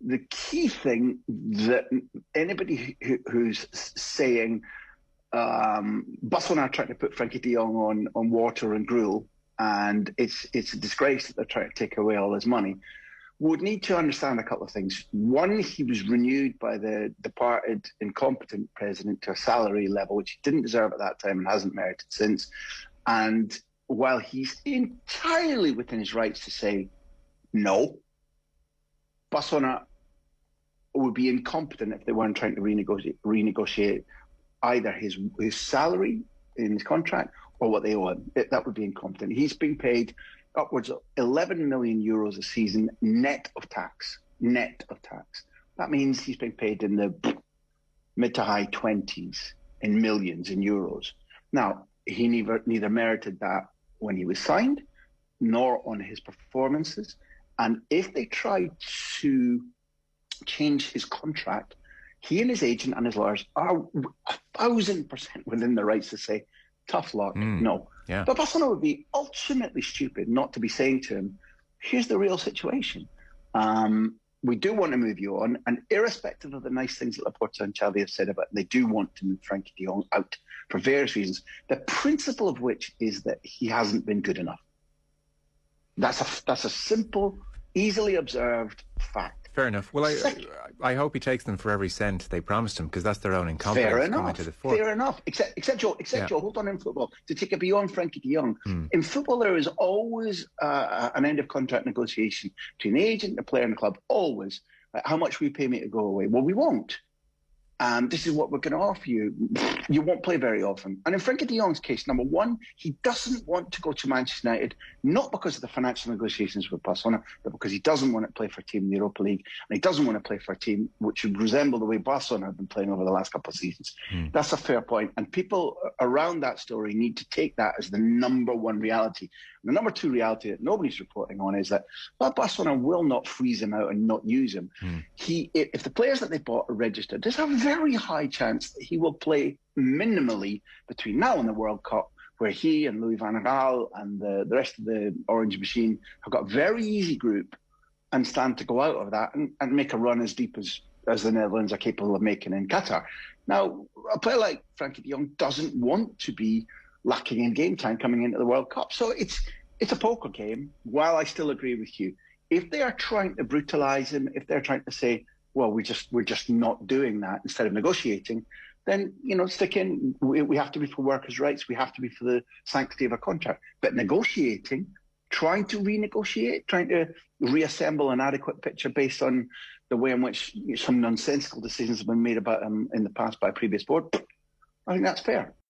the key thing that anybody who's saying Barcelona are trying to put Frankie de Jong on water and gruel, and it's a disgrace that they're trying to take away all his money, would need to understand a couple of things. One, he was renewed by the departed incompetent president to a salary level which he didn't deserve at that time and hasn't merited since. And while he's entirely within his rights to say no, Barcelona would be incompetent if they weren't trying to renegotiate either his salary in his contract or what they owe him. That would be incompetent. He's being paid upwards of 11 million euros a season net of tax. Net of tax. That means he's being paid in the mid to high 20s in millions in euros. Now, he neither merited that when he was signed, nor on his performances. And if they tried to change his contract, he and his agent and his lawyers are 1,000% within their rights to say, tough luck, no. Yeah. But Barcelona would be ultimately stupid not to be saying to him, here's the real situation. We do want to move you on, and irrespective of the nice things that Laporta and Xavi have said about it, they do want to move Frankie de Jong out for various reasons, the principle of which is that he hasn't been good enough. That's a simple, easily observed fact. Fair enough. Well, I hope he takes them for every cent they promised him, because that's their own incompetence coming to the fore. Fair enough. Except Joe, hold on, in football, to take it beyond Frankie de Jong. In football, there is always an end of contract negotiation between the agent, the player and the club, always. How much will you pay me to go away? Well, we won't. This is what we're going to offer you. You won't play very often. And in Frankie de Jong's case, number one, he doesn't want to go to Manchester United, not because of the financial negotiations with Barcelona, but because he doesn't want to play for a team in the Europa League, and he doesn't want to play for a team which would resemble the way Barcelona have been playing over the last couple of seasons. That's a fair point. And people around that story need to take that as the number one reality. And the number two reality that nobody's reporting on is that, well, Barcelona will not freeze him out and not use him. If the players that they bought are registered, there's a very high chance that he will play minimally between now and the World Cup, where he and Louis van Gaal and the rest of the Orange Machine have got a very easy group and stand to go out of that and make a run as deep as the Netherlands are capable of making in Qatar. Now, a player like Frankie de Jong doesn't want to be lacking in game time coming into the World Cup. So it's a poker game, while I still agree with you. If they are trying to brutalise him, if they're trying to say, well, we're just not doing that instead of negotiating, then, stick in. We have to be for workers' rights. We have to be for the sanctity of a contract. But negotiating, trying to renegotiate, trying to reassemble an adequate picture based on the way in which some nonsensical decisions have been made about him in the past by a previous board, I think that's fair.